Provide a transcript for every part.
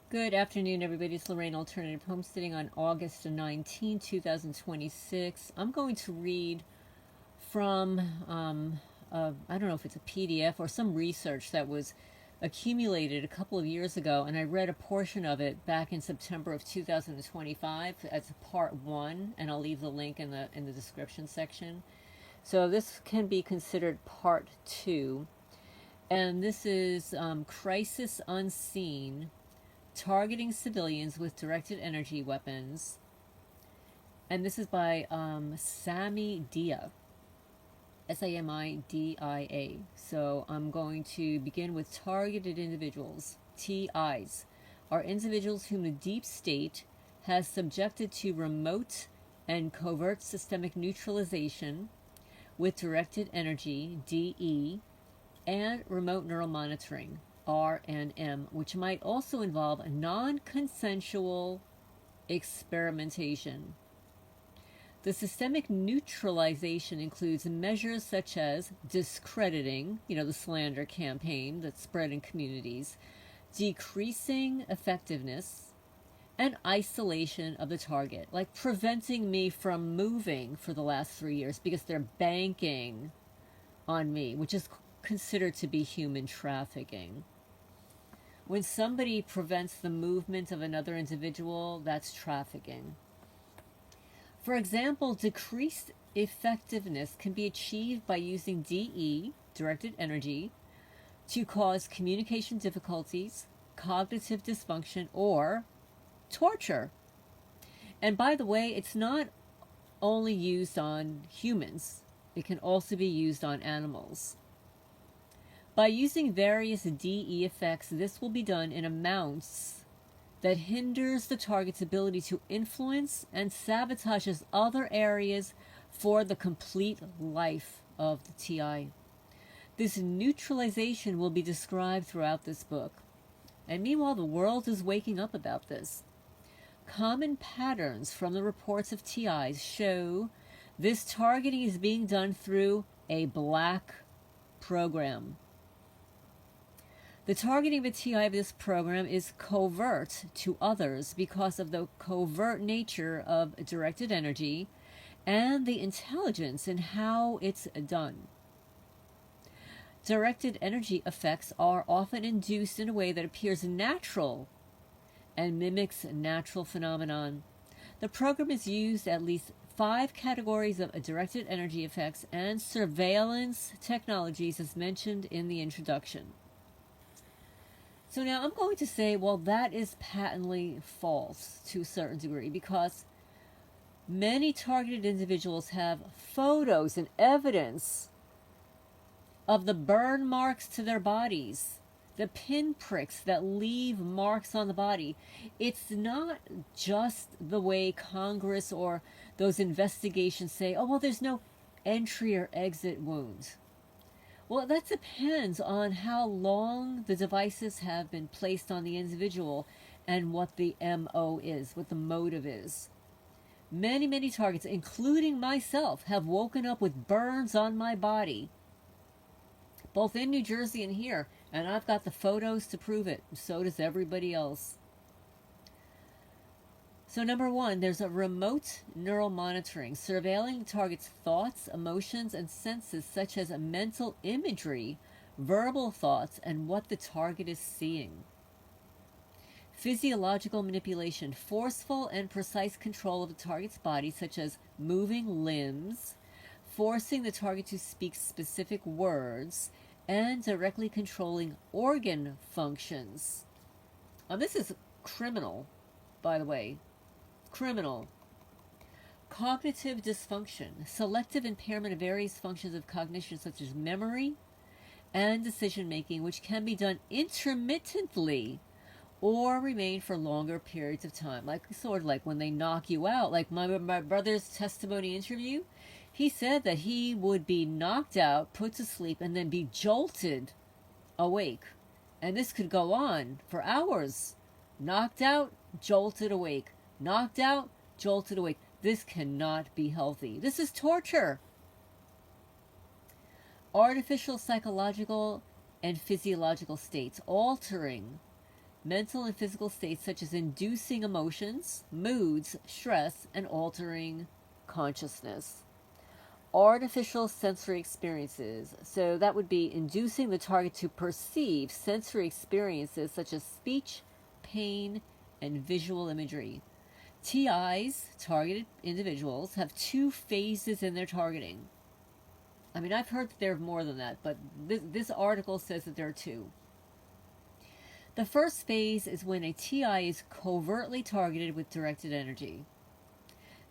Good afternoon, everybody. It's Lorraine, Alternative Homesteading, on August 19, 2026. I'm going to read from, I don't know if it's a PDF or some research that was accumulated a couple of years ago, and I read a portion of it back in September of 2025 as part one, and I'll leave the link in the description section. So this can be considered part two, and this is Crisis Unseen, Targeting Civilians with Directed Energy Weapons. And this is by Sami Dia, Samidia. So I'm going to begin with targeted individuals. TIs are individuals whom the deep state has subjected to remote and covert systemic neutralization with directed energy, DE, and remote neural monitoring, RNM, which might also involve non-consensual experimentation. The systemic neutralization includes measures such as discrediting, the slander campaign that's spread in communities, decreasing effectiveness, and isolation of the target, like preventing me from moving for the last 3 years because they're banking on me, which is considered to be human trafficking. When somebody prevents the movement of another individual, that's trafficking. For example, decreased effectiveness can be achieved by using DE, directed energy, to cause communication difficulties, cognitive dysfunction, or torture. And by the way, it's not only used on humans, it can also be used on animals. By using various DE effects, this will be done in amounts that hinders the target's ability to influence and sabotages other areas for the complete life of the TI. This neutralization will be described throughout this book. And meanwhile, the world is waking up about this. Common patterns from the reports of TIs show this targeting is being done through a black program. The targeting of a TI of this program is covert to others because of the covert nature of directed energy and the intelligence in how it's done. Directed energy effects are often induced in a way that appears natural and mimics natural phenomenon. The program is used at least 5 categories of directed energy effects and surveillance technologies as mentioned in the introduction. So now I'm going to say, well, that is patently false to a certain degree because many targeted individuals have photos and evidence of the burn marks to their bodies, the pinpricks that leave marks on the body. It's not just the way Congress or those investigations say, oh, well, there's no entry or exit wound. Well, that depends on how long the devices have been placed on the individual and what the MO is, what the motive is. Many, many targets, including myself, have woken up with burns on my body, both in New Jersey and here, and I've got the photos to prove it. So does everybody else. So number 1, there's a remote neural monitoring, surveilling the target's thoughts, emotions, and senses, such as mental imagery, verbal thoughts, and what the target is seeing. Physiological manipulation, forceful and precise control of the target's body, such as moving limbs, forcing the target to speak specific words, and directly controlling organ functions. This is criminal, by the way. Criminal. Cognitive dysfunction, selective impairment of various functions of cognition such as memory and decision making, which can be done intermittently or remain for longer periods of time, like sort of like when they knock you out. Like my brother's testimony interview, he said that he would be knocked out, put to sleep, and then be jolted awake, and this could go on for hours. Knocked out, jolted awake. Knocked out, jolted awake. This cannot be healthy. This is torture. Artificial psychological and physiological states, altering mental and physical states such as inducing emotions, moods, stress, and altering consciousness. Artificial sensory experiences. So that would be inducing the target to perceive sensory experiences such as speech, pain, and visual imagery. TIs, targeted individuals, have two phases in their targeting. I mean, I've heard that there are more than that, but this article says that there are two. The first phase is when a TI is covertly targeted with directed energy.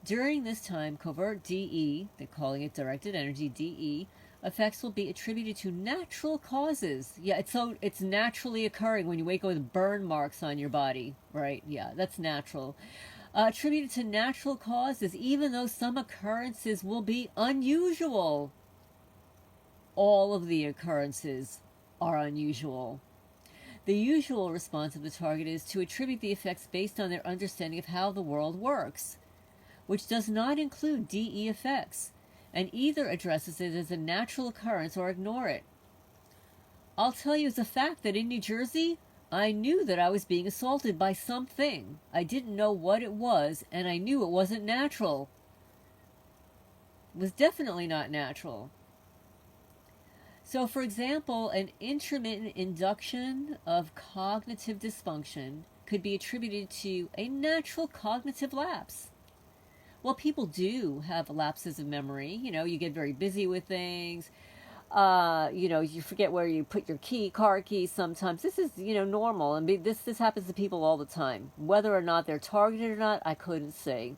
During this time, covert DE, they're calling it directed energy, DE, effects will be attributed to natural causes. Yeah, it's naturally occurring when you wake up with burn marks on your body, right? Yeah, that's natural. Attributed to natural causes, even though some occurrences will be unusual. All of the occurrences are unusual. The usual response of the target is to attribute the effects based on their understanding of how the world works, which does not include DE effects, and either addresses it as a natural occurrence or ignore it. I'll tell you as a fact that in New Jersey, I knew that I was being assaulted by something. I didn't know what it was, and I knew it wasn't natural. It was definitely not natural. So, for example, an intermittent induction of cognitive dysfunction could be attributed to a natural cognitive lapse. Well, people do have lapses of memory. You get very busy with things. You forget where you put your car keys sometimes. This is, normal. And this happens to people all the time. Whether or not they're targeted or not, I couldn't say.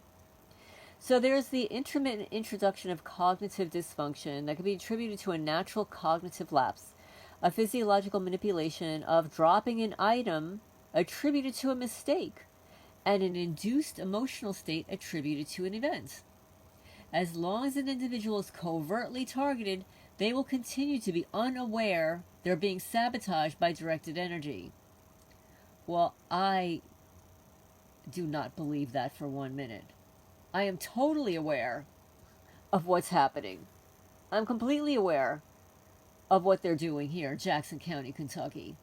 So there's the intermittent introduction of cognitive dysfunction that can be attributed to a natural cognitive lapse, a physiological manipulation of dropping an item attributed to a mistake, and an induced emotional state attributed to an event. As long as an individual is covertly targeted, they will continue to be unaware they're being sabotaged by directed energy. Well, I do not believe that for 1 minute. I am totally aware of what's happening. I'm completely aware of what they're doing here in Jackson County, Kentucky.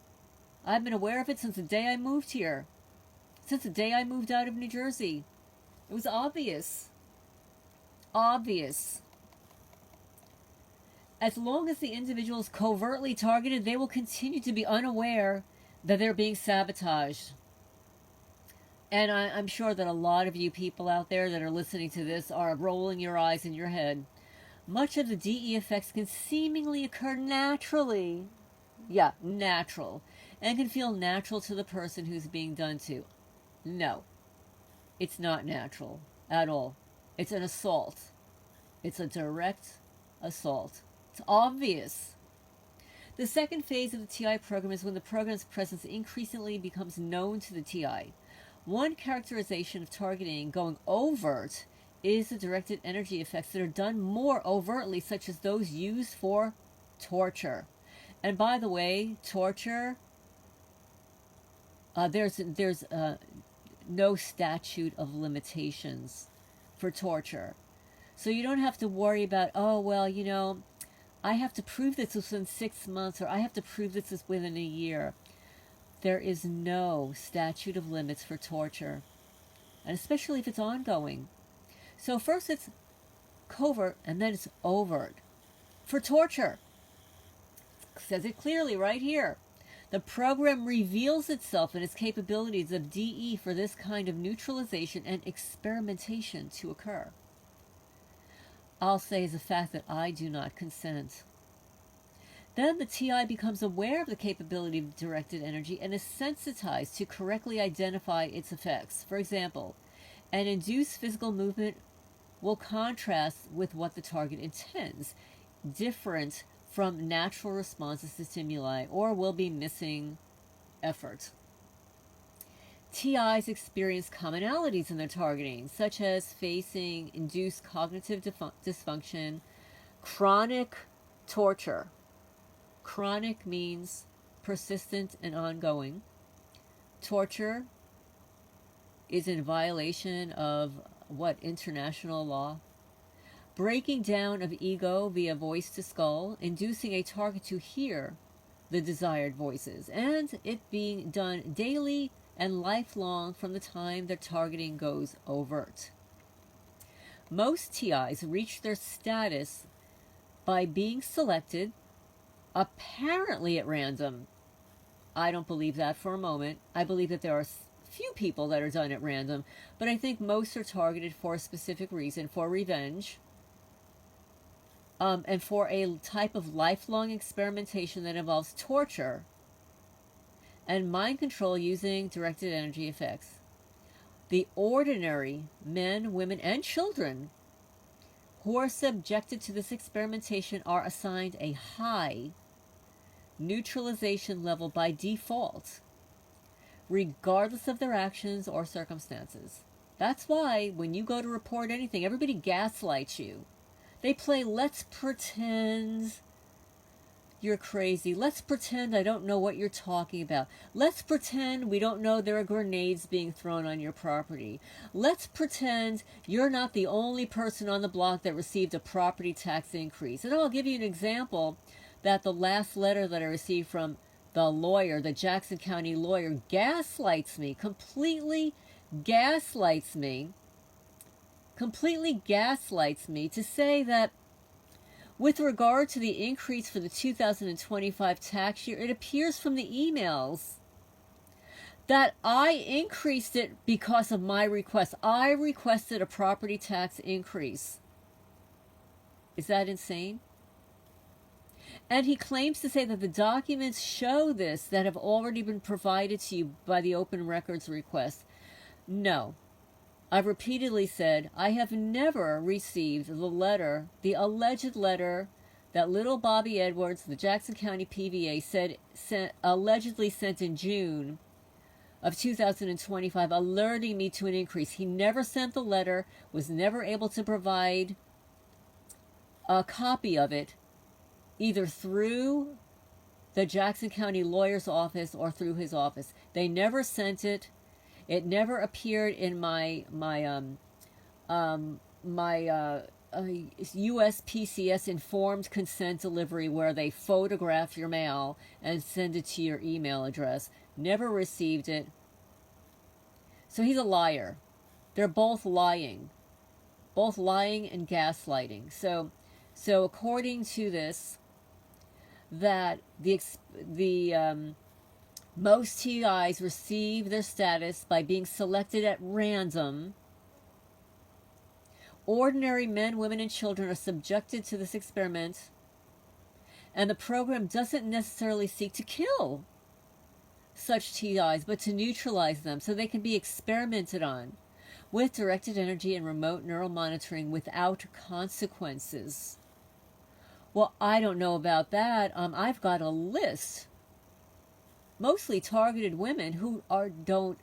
I've been aware of it since the day I moved here. Since the day I moved out of New Jersey. It was obvious. Obvious. As long as the individual is covertly targeted, they will continue to be unaware that they're being sabotaged. And I'm sure that a lot of you people out there that are listening to this are rolling your eyes in your head. Much of the DE effects can seemingly occur naturally. Yeah, natural. And can feel natural to the person who's being done to. No, it's not natural at all. It's an assault. It's a direct assault. It's obvious. The second phase of the TI program is when the program's presence increasingly becomes known to the TI. One characterization of targeting going overt is the directed energy effects that are done more overtly, such as those used for torture. And by the way, torture, there's no statute of limitations for torture. So you don't have to worry about, I have to prove this within 6 months, or I have to prove this is within a year. There is no statute of limits for torture, and especially if it's ongoing. So first it's covert, and then it's overt. For torture, it says it clearly right here. The program reveals itself and its capabilities of DE for this kind of neutralization and experimentation to occur. I'll say as a fact that I do not consent. Then the TI becomes aware of the capability of directed energy and is sensitized to correctly identify its effects. For example, an induced physical movement will contrast with what the target intends, different from natural responses to stimuli, or will be missing effort. TIs experience commonalities in their targeting, such as facing induced cognitive dysfunction, chronic torture. Chronic means persistent and ongoing. Torture is in violation of what international law? Breaking down of ego via voice to skull, inducing a target to hear the desired voices, and it being done daily and lifelong from the time their targeting goes overt. Most TIs reach their status by being selected, apparently at random. I don't believe that for a moment. I believe that there are few people that are done at random, but I think most are targeted for a specific reason, for revenge, and for a type of lifelong experimentation that involves torture and mind control using directed energy effects. The ordinary men, women, and children who are subjected to this experimentation are assigned a high neutralization level by default, regardless of their actions or circumstances. That's why when you go to report anything, everybody gaslights you. They play let's pretend you're crazy. Let's pretend I don't know what you're talking about. Let's pretend we don't know there are grenades being thrown on your property. Let's pretend you're not the only person on the block that received a property tax increase. And I'll give you an example that the last letter that I received from the lawyer, the Jackson County lawyer, gaslights me, completely gaslights me to say that with regard to the increase for the 2025 tax year, it appears from the emails that I increased it because of my request. I requested a property tax increase. Is that insane? And he claims to say that the documents show this that have already been provided to you by the open records request. No. I've repeatedly said I have never received the letter, the alleged letter that little Bobby Edwards, the Jackson County PVA, allegedly sent in June of 2025, alerting me to an increase. He never sent the letter, was never able to provide a copy of it, either through the Jackson County lawyer's office or through his office. They never sent it. It never appeared in my USPCS informed consent delivery where they photograph your mail and send it to your email address. Never received it. So he's a liar. They're both lying and gaslighting. So according to this, that most TIs receive their status by being selected at random. Ordinary men, women, and children are subjected to this experiment, and the program doesn't necessarily seek to kill such TIs, but to neutralize them so they can be experimented on with directed energy and remote neural monitoring without consequences. Well, I don't know about that. I've got a list, mostly targeted women who don't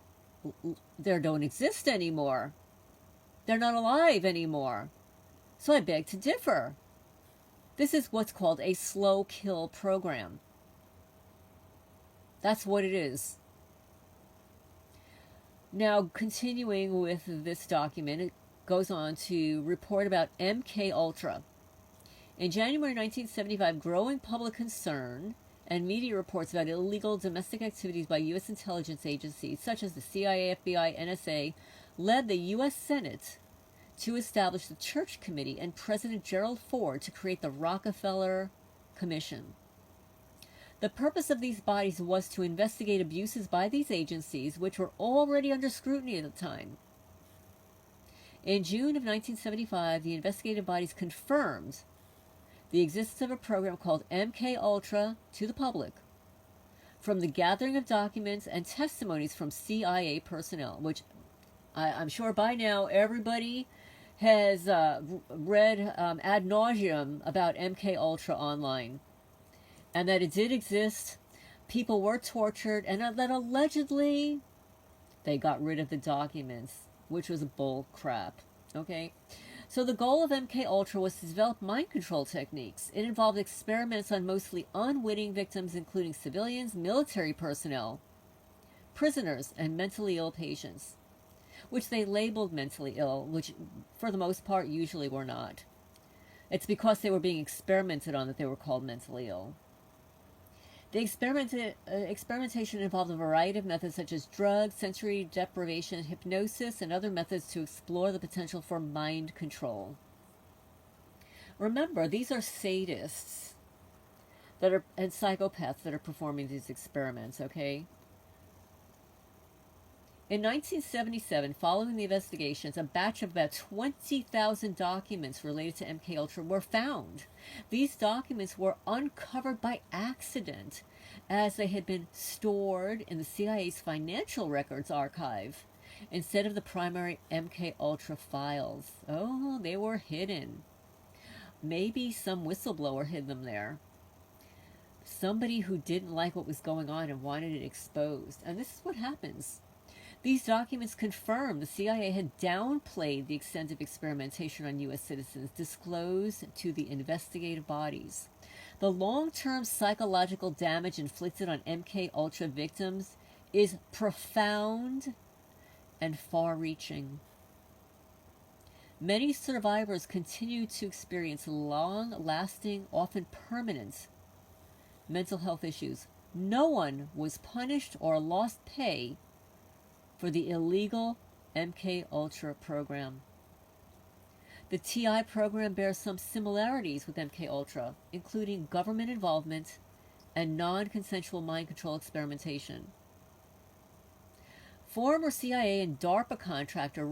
exist anymore. They're not alive anymore. So I beg to differ. This is what's called a slow kill program. That's what it is. Now, continuing with this document, it goes on to report about MK Ultra. In January 1975, growing public concern and media reports about illegal domestic activities by U.S. intelligence agencies, such as the CIA, FBI, NSA, led the U.S. Senate to establish the Church Committee and President Gerald Ford to create the Rockefeller Commission. The purpose of these bodies was to investigate abuses by these agencies, which were already under scrutiny at the time. In June of 1975, the investigative bodies confirmed the existence of a program called MK Ultra to the public from the gathering of documents and testimonies from CIA personnel, which I'm sure by now everybody has read ad nauseum about MK Ultra online, and that it did exist. People were tortured, and that allegedly they got rid of the documents, which was bull crap. Okay. So the goal of MK Ultra was to develop mind control techniques. It involved experiments on mostly unwitting victims, including civilians, military personnel, prisoners, and mentally ill patients, which they labeled mentally ill, which for the most part usually were not. It's because they were being experimented on that they were called mentally ill. The experimentation involved a variety of methods such as drugs, sensory deprivation, hypnosis, and other methods to explore the potential for mind control. Remember, these are sadists and psychopaths that are performing these experiments, okay? In 1977, following the investigations, a batch of about 20,000 documents related to MKUltra were found. These documents were uncovered by accident, as they had been stored in the CIA's Financial Records Archive instead of the primary MKUltra files. Oh, they were hidden. Maybe some whistleblower hid them there. Somebody who didn't like what was going on and wanted it exposed. And this is what happens. These documents confirm the CIA had downplayed the extent of experimentation on U.S. citizens disclosed to the investigative bodies. The long-term psychological damage inflicted on MKUltra victims is profound and far-reaching. Many survivors continue to experience long-lasting, often permanent mental health issues. No one was punished or lost pay for the illegal MKUltra program. The TI program bears some similarities with MKUltra, including government involvement and non-consensual mind control experimentation. Former CIA and DARPA contractor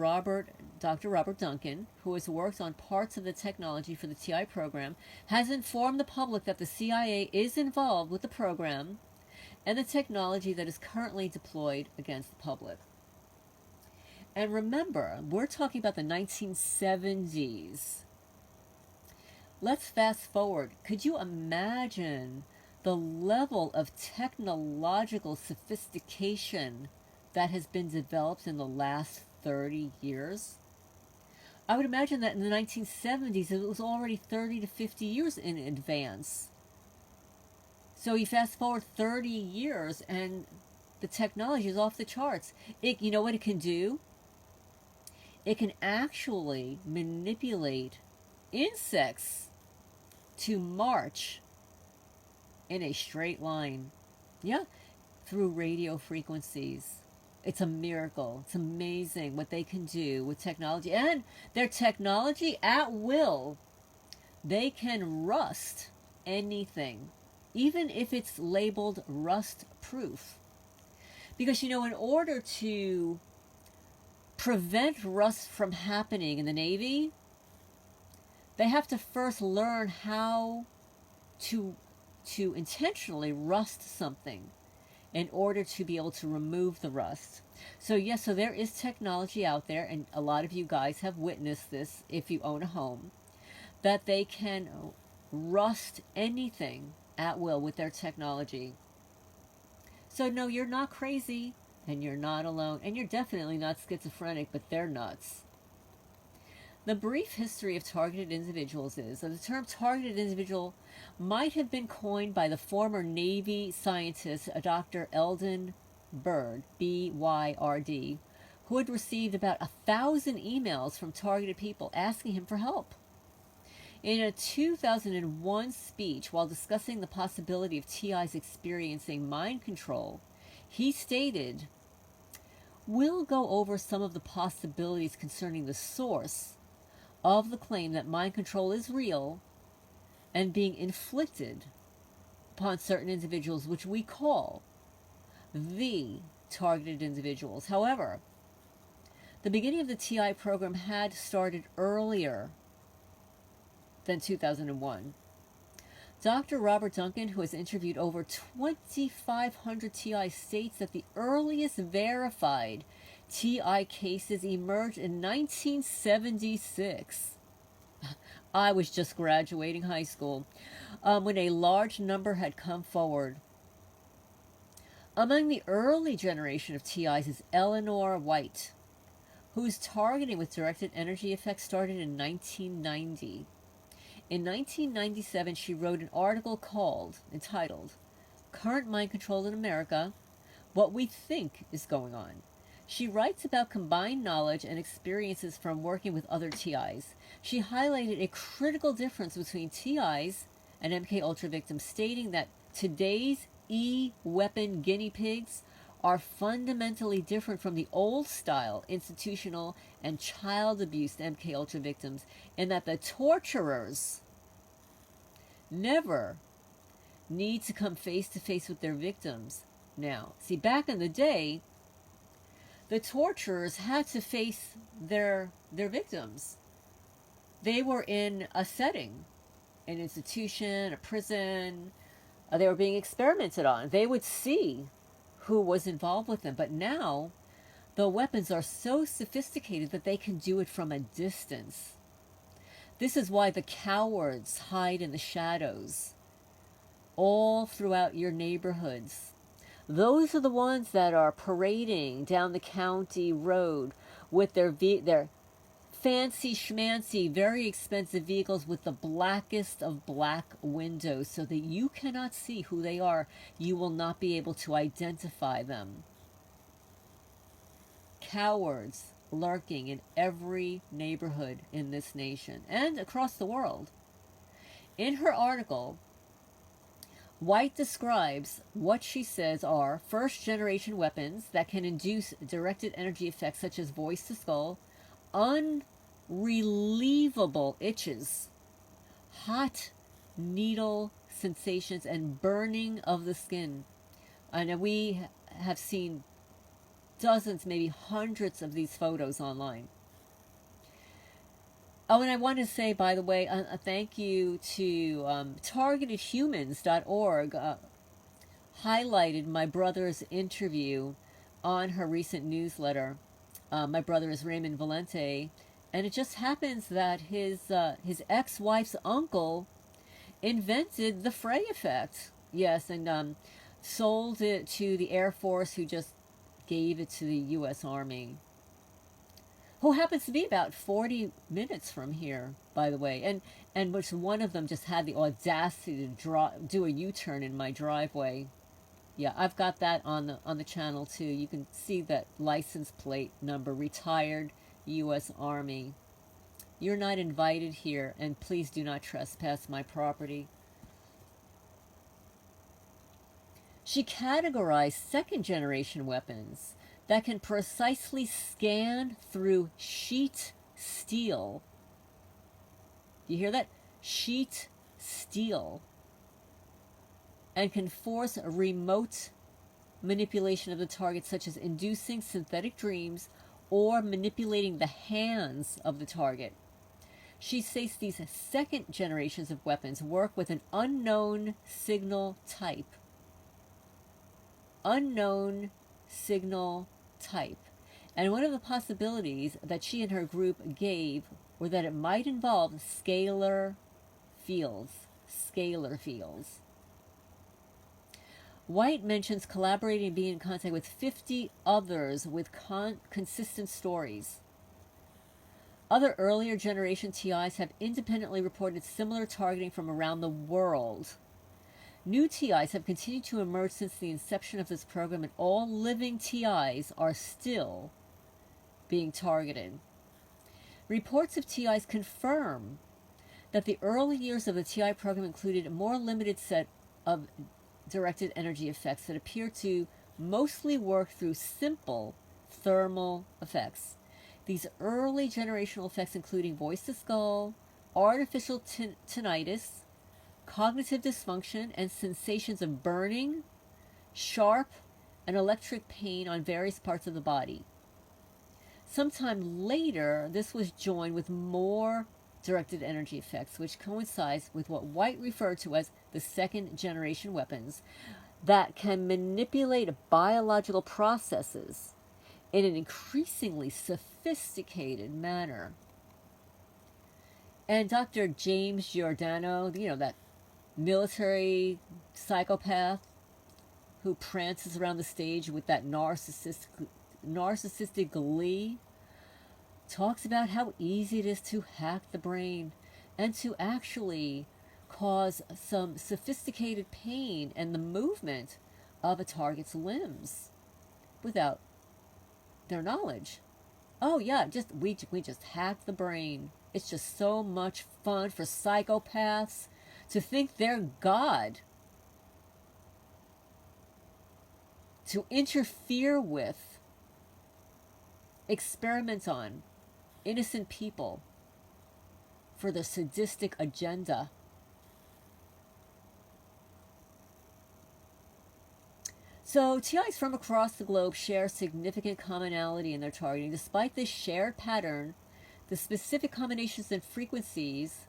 Dr. Robert Duncan, who has worked on parts of the technology for the TI program, has informed the public that the CIA is involved with the program and the technology that is currently deployed against the public. And remember, we're talking about the 1970s. Let's fast forward. Could you imagine the level of technological sophistication that has been developed in the last 30 years? I would imagine that in the 1970s, it was already 30 to 50 years in advance. So you fast forward 30 years and the technology is off the charts. You know what it can do? It can actually manipulate insects to march in a straight line. Yeah, through radio frequencies. It's a miracle. It's amazing what they can do with technology. And their technology at will. They can rust anything, even if it's labeled rust proof. Because, in order to prevent rust from happening in the Navy, they have to first learn how to intentionally rust something in order to be able to remove the rust. So yes, so there is technology out there, and a lot of you guys have witnessed this if you own a home, that they can rust anything at will with their technology. So no, you're not crazy. And you're not alone. And you're definitely not schizophrenic, but they're nuts. The brief history of targeted individuals is that the term targeted individual might have been coined by the former Navy scientist, Dr. Eldon Byrd, B-Y-R-D, who had received about 1,000 emails from targeted people asking him for help. In a 2001 speech, while discussing the possibility of TIs experiencing mind control, he stated, "We'll go over some of the possibilities concerning the source of the claim that mind control is real and being inflicted upon certain individuals, which we call the targeted individuals. However, the beginning of the TI program had started earlier than 2001. Dr. Robert Duncan, who has interviewed over 2,500 TI, states that the earliest verified TI cases emerged in 1976. I was just graduating high school, when a large number had come forward. Among the early generation of TIs is Eleanor White, whose targeting with directed energy effects started in 1990. In 1997, she wrote an article entitled, "Current Mind Control in America, What We Think is Going On." She writes about combined knowledge and experiences from working with other TIs. She highlighted a critical difference between TIs and MKUltra victims, stating that today's e-weapon guinea pigs are fundamentally different from the old-style institutional and child abuse MK Ultra victims in that the torturers never need to come face to face with their victims now. See, back in the day, the torturers had to face their victims. They were in a setting, an institution, a prison. They were being experimented on. They would see who was involved with them. But now, the weapons are so sophisticated that they can do it from a distance. This is why the cowards hide in the shadows all throughout your neighborhoods. Those are the ones that are parading down the county road with their fancy schmancy, very expensive vehicles with the blackest of black windows so that you cannot see who they are. You will not be able to identify them. Cowards lurking in every neighborhood in this nation and across the world. In her article, White describes what she says are first-generation weapons that can induce directed energy effects such as voice to skull, unrelievable itches, hot needle sensations, and burning of the skin. And we have seen dozens, maybe hundreds of these photos online. Oh, and I want to say, by the way, a thank you to targetedhumans.org highlighted my brother's interview on her recent newsletter. My brother is Raymond Valente, and it just happens that his ex-wife's uncle invented the Frey effect. Yes, and sold it to the Air Force, who just gave it to the U.S. Army, who happens to be about 40 minutes from here, by the way, and which one of them just had the audacity to do a U-turn in my driveway. Yeah, I've got that on the channel too. You can see that license plate number, retired U.S. Army. You're not invited here, and please do not trespass my property. She categorized second-generation weapons that can precisely scan through sheet steel. Do you hear that? Sheet steel. And can force a remote manipulation of the target, such as inducing synthetic dreams or manipulating the hands of the target. She says these second generations of weapons work with an unknown signal type. Unknown signal type. And one of the possibilities that she and her group gave were that it might involve scalar fields. Scalar fields. White mentions collaborating and being in contact with 50 others with consistent stories. Other earlier generation TIs have independently reported similar targeting from around the world. New TIs have continued to emerge since the inception of this program, and all living TIs are still being targeted. Reports of TIs confirm that the early years of the TI program included a more limited set of directed energy effects that appear to mostly work through simple thermal effects. These early generational effects including voice to skull, artificial tinnitus, cognitive dysfunction, and sensations of burning, sharp, and electric pain on various parts of the body. Sometime later, this was joined with more directed energy effects, which coincides with what White referred to as the second generation weapons that can manipulate biological processes in an increasingly sophisticated manner. And Dr. James Giordano, that military psychopath who prances around the stage with that narcissistic glee, talks about how easy it is to hack the brain and to actually cause some sophisticated pain and the movement of a target's limbs without their knowledge. Oh yeah, we just hack the brain. It's just so much fun for psychopaths to think they're God. to interfere with, experiment on innocent people for their sadistic agenda. So TIs from across the globe share significant commonality in their targeting. Despite this shared pattern, the specific combinations and frequencies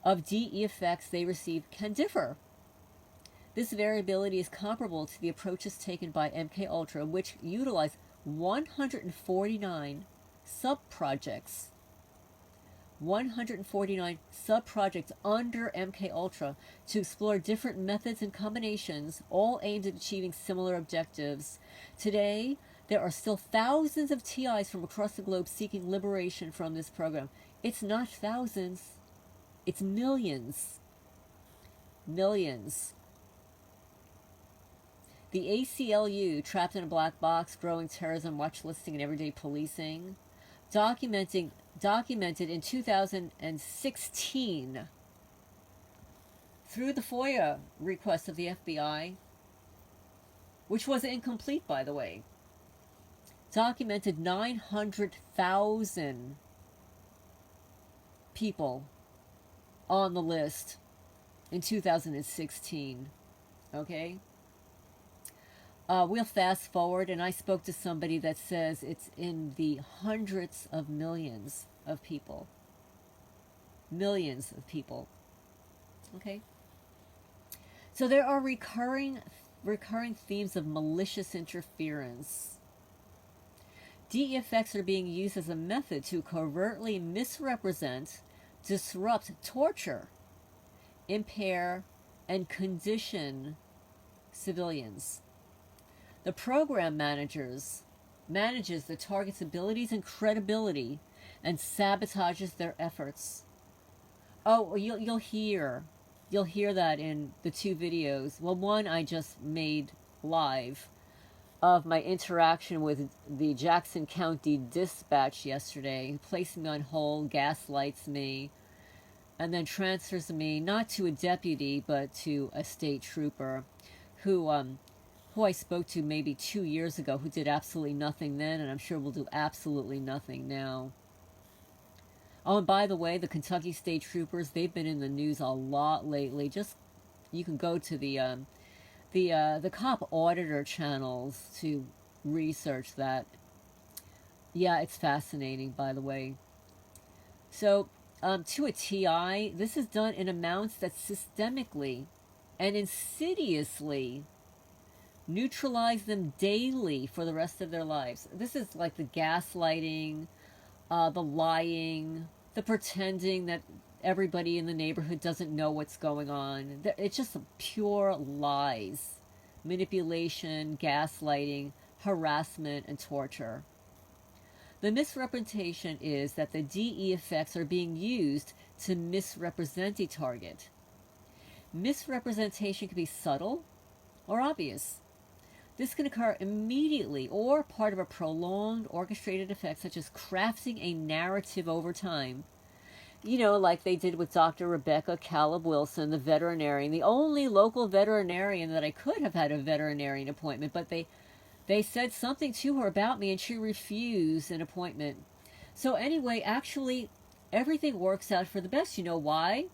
of DE effects they receive can differ. This variability is comparable to the approaches taken by MKUltra, which utilize 149 sub-projects. 149 sub-projects under MKUltra to explore different methods and combinations, all aimed at achieving similar objectives. Today, there are still thousands of TIs from across the globe seeking liberation from this program. It's not thousands, it's millions. Millions. The ACLU, Trapped in a Black Box, Growing Terrorism, Watchlisting, and Everyday Policing, documented in 2016 through the FOIA request of the FBI, which was incomplete, by the way, documented 900,000 people on the list in 2016. Okay? We'll fast forward, and I spoke to somebody that says it's in the hundreds of millions of people. Millions of people. Okay? So there are recurring themes of malicious interference. DE effects are being used as a method to covertly misrepresent, disrupt, torture, impair, and condition civilians. The program manages the target's abilities and credibility and sabotages their efforts. Oh, you'll hear that in the two videos. Well, one I just made live of my interaction with the Jackson County Dispatch yesterday, who placed me on hold, gaslights me, and then transfers me not to a deputy but to a state trooper who I spoke to maybe 2 years ago, who did absolutely nothing then, and I'm sure will do absolutely nothing now. Oh, and by the way, the Kentucky State Troopers, they've been in the news a lot lately. Just, you can go to the cop auditor channels to research that. Yeah, it's fascinating, by the way. So, to a TI, this is done in amounts that systemically and insidiously neutralize them daily for the rest of their lives. This is like the gaslighting, the lying, the pretending that everybody in the neighborhood doesn't know what's going on. It's just pure lies, manipulation, gaslighting, harassment, and torture. The misrepresentation is that the DE effects are being used to misrepresent a target. Misrepresentation can be subtle or obvious. This can occur immediately or part of a prolonged orchestrated effect, such as crafting a narrative over time. You know, like they did with Dr. Rebecca Caleb Wilson, the veterinarian, the only local veterinarian that I could have had a veterinarian appointment, but they said something to her about me and she refused an appointment. So anyway, actually, everything works out for the best. You know why?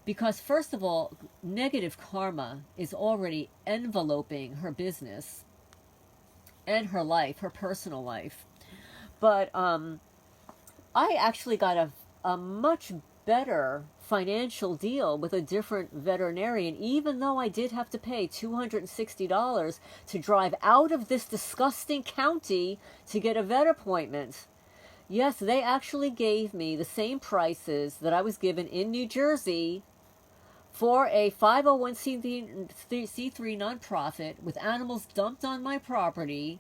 Because, first of all, negative karma is already enveloping her business and her life, her personal life. But I actually got a much better financial deal with a different veterinarian, even though I did have to pay $260 to drive out of this disgusting county to get a vet appointment. Yes, they actually gave me the same prices that I was given in New Jersey for a 501c3 nonprofit with animals dumped on my property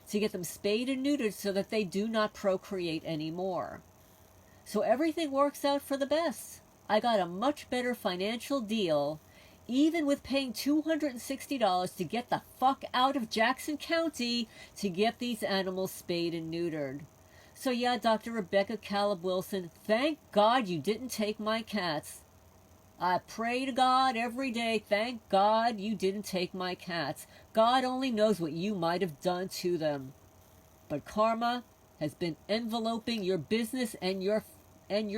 to get them spayed and neutered so that they do not procreate anymore. So everything works out for the best. I got a much better financial deal, even with paying $260 to get the fuck out of Jackson County to get these animals spayed and neutered. So yeah, Dr. Rebecca Caleb Wilson, thank God you didn't take my cats. I pray to God every day, thank God you didn't take my cats. God only knows what you might have done to them. But karma has been enveloping your business and your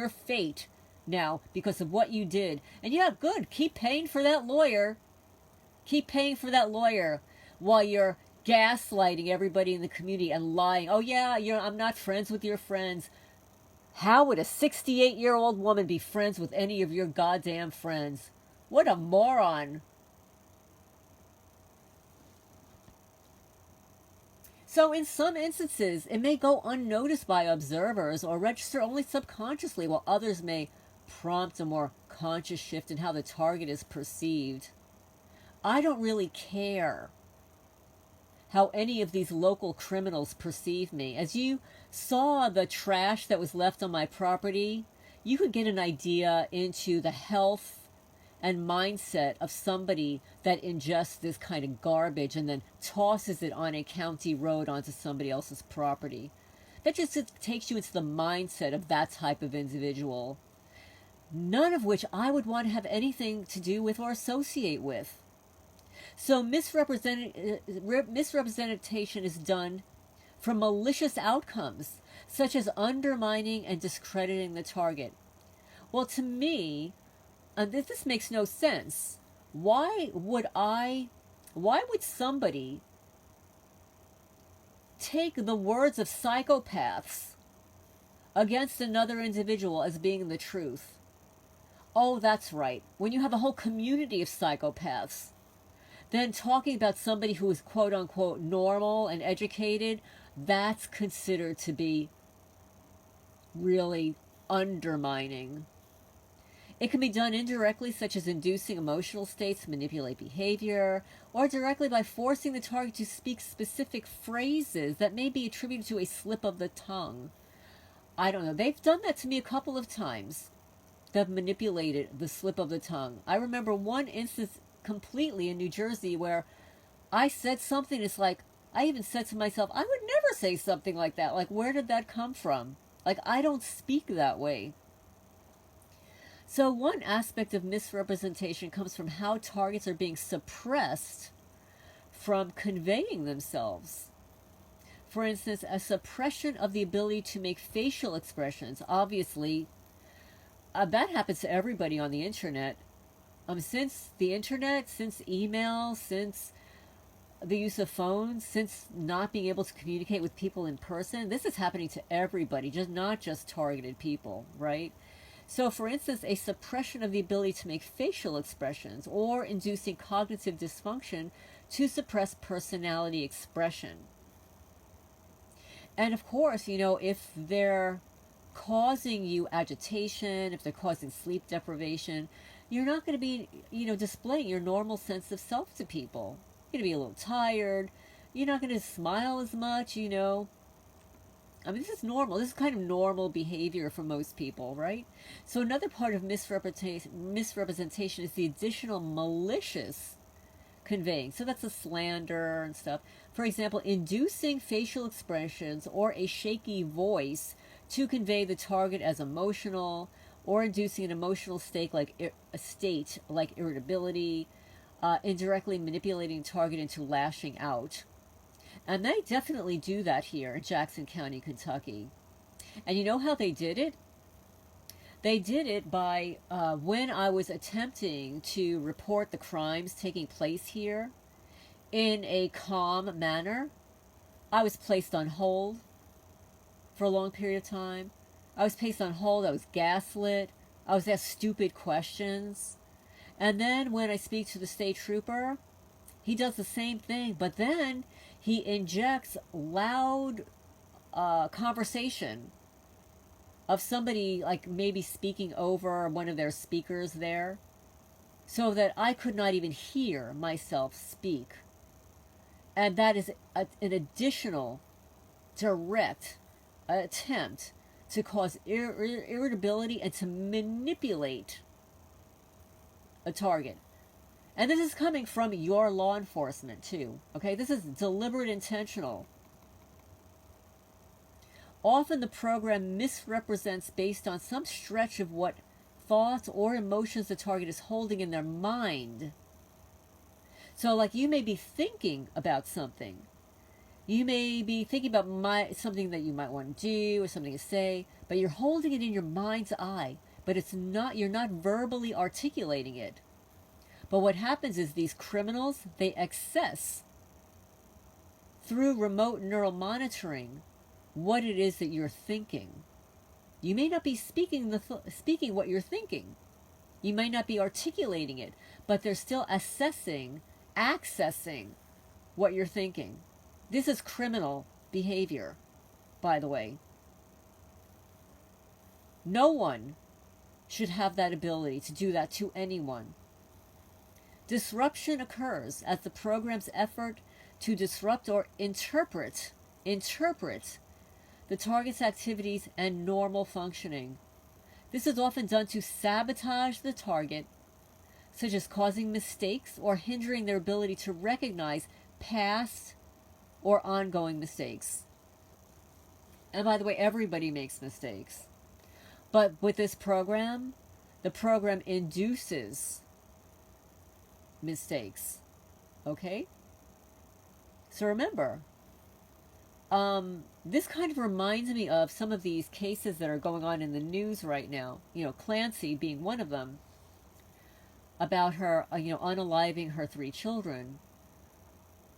fate now because of what you did. And yeah, good. Keep paying for that lawyer. Keep paying for that lawyer while you're gaslighting everybody in the community and lying. Oh yeah, I'm not friends with your friends. How would a 68-year-old woman be friends with any of your goddamn friends? What a moron. So in some instances, it may go unnoticed by observers or register only subconsciously, while others may prompt a more conscious shift in how the target is perceived. I don't really care how any of these local criminals perceive me. As you saw the trash that was left on my property, you could get an idea into the health and mindset of somebody that ingests this kind of garbage and then tosses it on a county road onto somebody else's property. That just takes you into the mindset of that type of individual, none of which I would want to have anything to do with or associate with. So misrepresentation is done for malicious outcomes, such as undermining and discrediting the target. Well, to me, this makes no sense. Why would somebody take the words of psychopaths against another individual as being the truth? Oh, that's right. When you have a whole community of psychopaths, then talking about somebody who is quote unquote normal and educated, that's considered to be really undermining. It can be done indirectly, such as inducing emotional states to manipulate behavior, or directly by forcing the target to speak specific phrases that may be attributed to a slip of the tongue. I don't know. They've done that to me a couple of times. They've manipulated the slip of the tongue. I remember one instance completely in New Jersey where I said something, it's like, I even said to myself, I would never say something like that. Like, where did that come from? Like, I don't speak that way. So one aspect of misrepresentation comes from how targets are being suppressed from conveying themselves. For instance, a suppression of the ability to make facial expressions. Obviously, that happens to everybody on the internet. Since the internet, since email, since the use of phones, since not being able to communicate with people in person, this is happening to everybody, not just targeted people, right? So, for instance, a suppression of the ability to make facial expressions or inducing cognitive dysfunction to suppress personality expression. And of course, if they're causing you agitation, if they're causing sleep deprivation, you're not going to be, displaying your normal sense of self to people. You're going to be a little tired. You're not going to smile as much, this is normal. This is kind of normal behavior for most people, right? So another part of misrepresentation is the additional malicious conveying. So that's a slander and stuff. For example, inducing facial expressions or a shaky voice to convey the target as emotional, or inducing an emotional state like irritability, indirectly manipulating target into lashing out. And they definitely do that here in Jackson County, Kentucky. And you know how they did it? They did it by, when I was attempting to report the crimes taking place here in a calm manner, I was placed on hold for a long period of time. I was placed on hold. I was gaslit. I was asked stupid questions. And then when I speak to the state trooper, he does the same thing, but then he injects loud conversation of somebody like maybe speaking over one of their speakers there, so that I could not even hear myself speak. And that is an additional direct attempt to cause irritability and to manipulate a target. And this is coming from your law enforcement too, okay? This is deliberate, intentional. Often the program misrepresents based on some stretch of what thoughts or emotions the target is holding in their mind. So like you may be thinking about something. You may be thinking about something that you might want to do or something to say, but you're holding it in your mind's eye, but you're not verbally articulating it. But what happens is these criminals, they access through remote neural monitoring what it is that you're thinking. You may not be speaking what you're thinking. You may not be articulating it, but they're still accessing what you're thinking. This is criminal behavior, by the way. No one should have that ability to do that to anyone. Disruption occurs as the program's effort to disrupt or interpret the target's activities and normal functioning. This is often done to sabotage the target, such as causing mistakes or hindering their ability to recognize past or ongoing mistakes. And by the way, everybody makes mistakes. But with this program, the program induces mistakes. Okay? So remember, this kind of reminds me of some of these cases that are going on in the news right now. You know, Clancy being one of them, about her, unaliving her 3 children.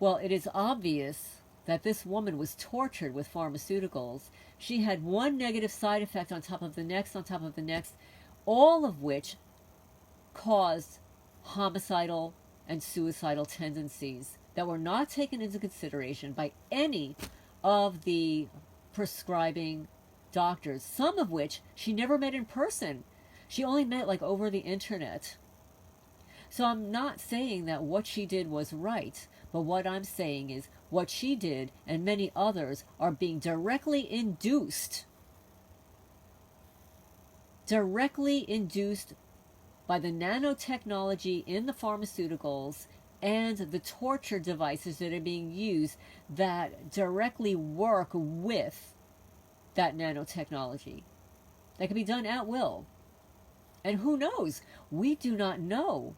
Well, it is obvious that this woman was tortured with pharmaceuticals. She had one negative side effect on top of the next, all of which caused homicidal and suicidal tendencies that were not taken into consideration by any of the prescribing doctors, some of which she never met in person. She only met like over the internet. So I'm not saying that what she did was right, but what I'm saying is what she did and many others are being directly induced by the nanotechnology in the pharmaceuticals and the torture devices that are being used that directly work with that nanotechnology. That can be done at will. And who knows? We do not know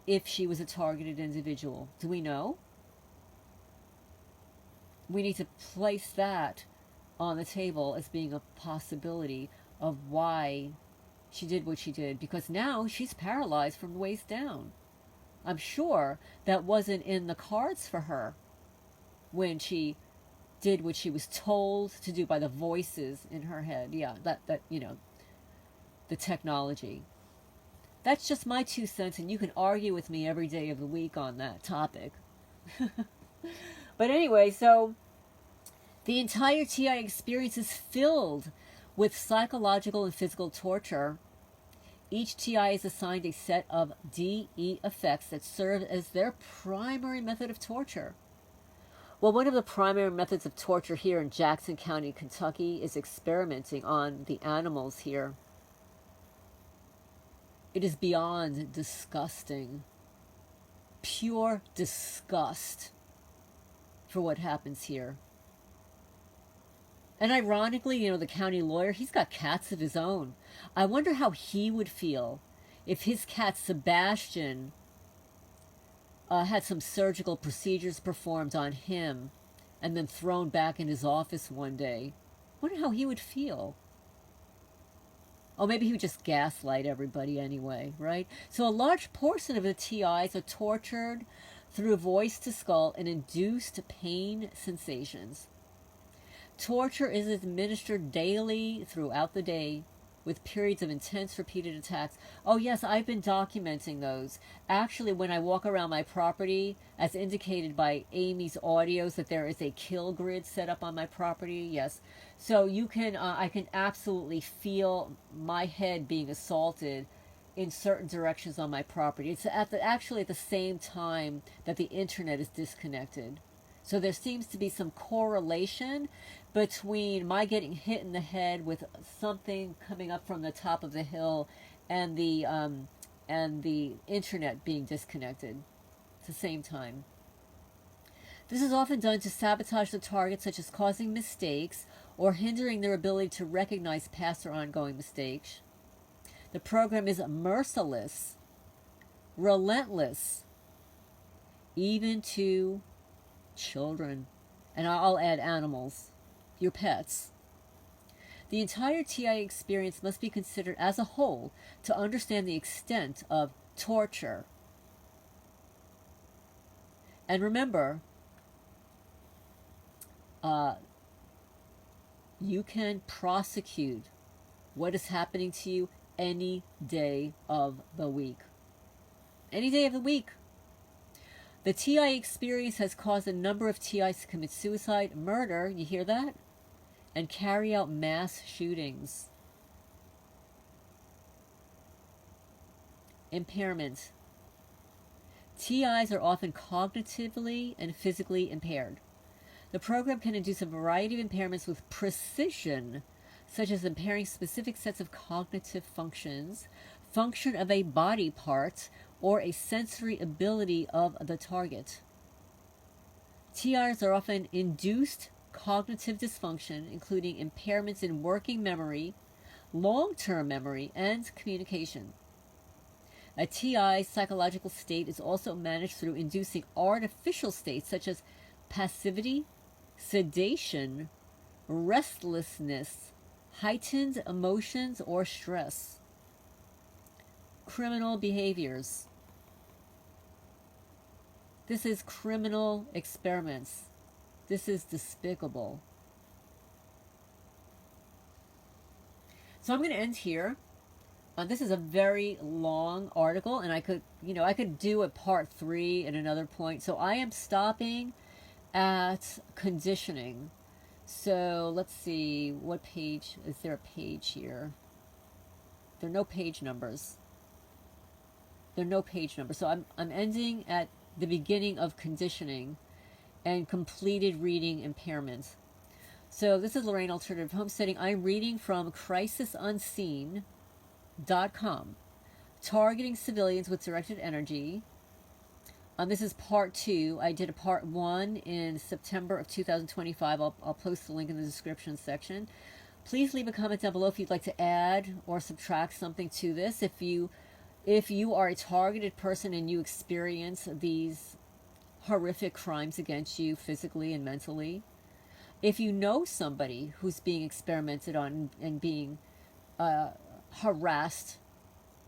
if she was a targeted individual. Do we know? We need to place that on the table as being a possibility of why she did what she did, because now she's paralyzed from the waist down. I'm sure that wasn't in the cards for her when she did what she was told to do by the voices in her head. Yeah, that the technology. That's just my 2 cents, and you can argue with me every day of the week on that topic. But anyway, so the entire TI experience is filled with psychological and physical torture. Each TI is assigned a set of DE effects that serve as their primary method of torture. Well, one of the primary methods of torture here in Jackson County, Kentucky, is experimenting on the animals here. It is beyond disgusting. Pure disgust for what happens here. And ironically, the county lawyer, he's got cats of his own. I wonder how he would feel if his cat Sebastian had some surgical procedures performed on him and then thrown back in his office one day. I wonder how he would feel. Oh, maybe he would just gaslight everybody anyway, right? So a large portion of the TIs are tortured through voice to skull and induced pain sensations. Torture is administered daily throughout the day with periods of intense repeated attacks. Oh yes, I've been documenting those. Actually, when I walk around my property, as indicated by Amy's audios, that there is a kill grid set up on my property, yes. So you can, I can absolutely feel my head being assaulted in certain directions on my property. It's actually at the same time that the internet is disconnected. So there seems to be some correlation between my getting hit in the head with something coming up from the top of the hill and the internet being disconnected at the same time. This is often done to sabotage the target, such as causing mistakes or hindering their ability to recognize past or ongoing mistakes. The program is merciless, relentless, even to children. And I'll add animals, your pets. The entire TI experience must be considered as a whole to understand the extent of torture. And remember, you can prosecute what is happening to you any day of the week. Any day of the week. The TI experience has caused a number of TIs to commit suicide, murder, you hear that? And carry out mass shootings. Impairment. TIs are often cognitively and physically impaired. The program can induce a variety of impairments with precision, such as impairing specific sets of cognitive functions, function of a body part, or a sensory ability of the target. TIs are often induced cognitive dysfunction, including impairments in working memory, long-term memory, and communication. A TI psychological state is also managed through inducing artificial states such as passivity, sedation, restlessness, heightened emotions, or stress. Criminal behaviors. This is criminal experiments. This is despicable. So I'm going to end here. This is a very long article, and I could do a part 3 at another point. So I am stopping at conditioning. So let's see, what page, is there a page here? There are no page numbers. So I'm ending at the beginning of conditioning and completed reading impairment. So this is Lorraine Alternative Homesteading. I'm reading from crisisunseen.com, targeting civilians with directed energy. This is part 2. I did a part 1 in September of 2025. I'll post the link in the description section. Please leave a comment down below if you'd like to add or subtract something to this. If you are a targeted person and you experience these horrific crimes against you physically and mentally, if you know somebody who's being experimented on and being harassed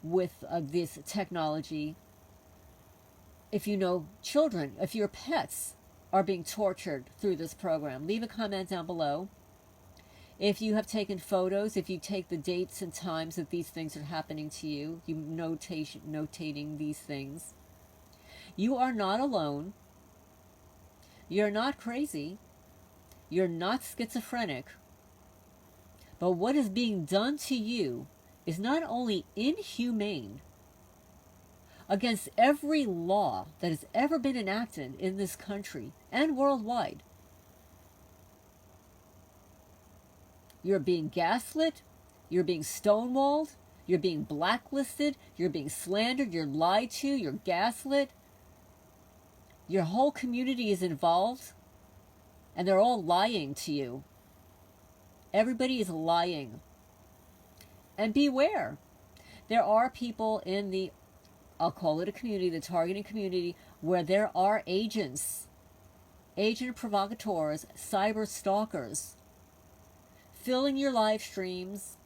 with this technology, if you know children, if your pets are being tortured through this program, leave a comment down below. If you have taken photos, if you take the dates and times that these things are happening to you, you notating these things, you are not alone. You're not crazy. You're not schizophrenic. But what is being done to you is not only inhumane, against every law that has ever been enacted in this country and worldwide. You're being gaslit, you're being stonewalled, you're being blacklisted, you're being slandered, you're lied to, you're gaslit. Your whole community is involved, and they're all lying to you. Everybody is lying. And beware. There are people in the, I'll call it a community, the targeting community, where there are agent provocateurs, cyber stalkers, filling your live streams,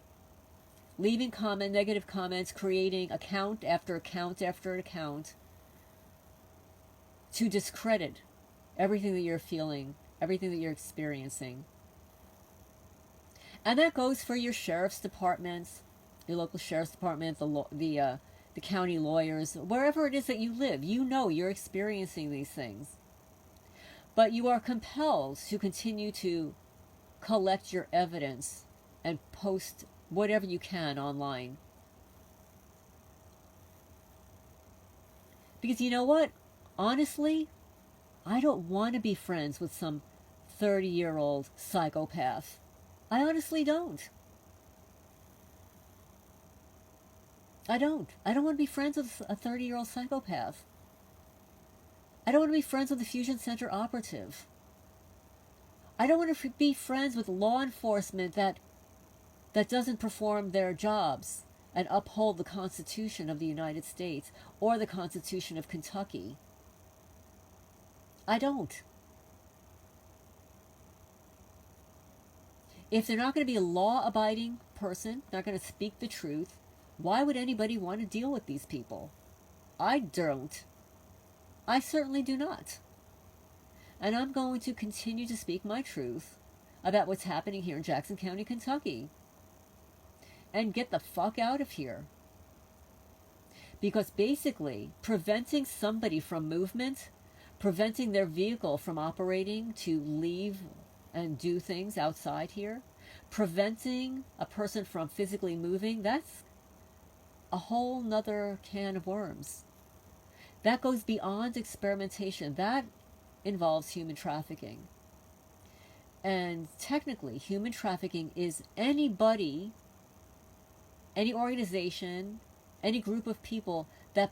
leaving negative comments, creating account after account after account to discredit everything that you're feeling, everything that you're experiencing. And that goes for your sheriff's departments, your local sheriff's department, the county lawyers, wherever it is that you live. You know you're experiencing these things. But you are compelled to continue to collect your evidence and post whatever you can online. Because you know what? Honestly, I don't want to be friends with some 30-year-old psychopath. I honestly don't. I don't want to be friends with a 30-year-old psychopath. I don't want to be friends with a Fusion Center operative. I don't want to be friends with law enforcement that doesn't perform their jobs. and uphold the Constitution of the United States or the Constitution of Kentucky. I don't. If they're not going to be a law-abiding person, not going to speak the truth, why would anybody want to deal with these people? I don't. I certainly do not. And I'm going to continue to speak my truth about what's happening here in Jackson County, Kentucky. And get the fuck out of here. Because basically, preventing somebody from movement, preventing their vehicle from operating to leave and do things outside here, preventing a person from physically moving, that's a whole nother can of worms. That goes beyond experimentation. That involves human trafficking. And technically, human trafficking is anybody, any organization, any group of people that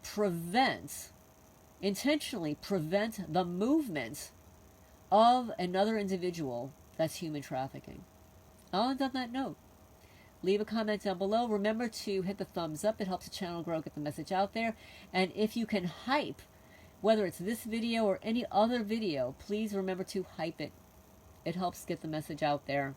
intentionally prevent the movement of another individual. That's human trafficking. On that note, leave a comment down below. Remember to hit the thumbs up. It helps the channel grow, get the message out there. And if you can hype, whether it's this video or any other video, please remember to hype it. It helps get the message out there.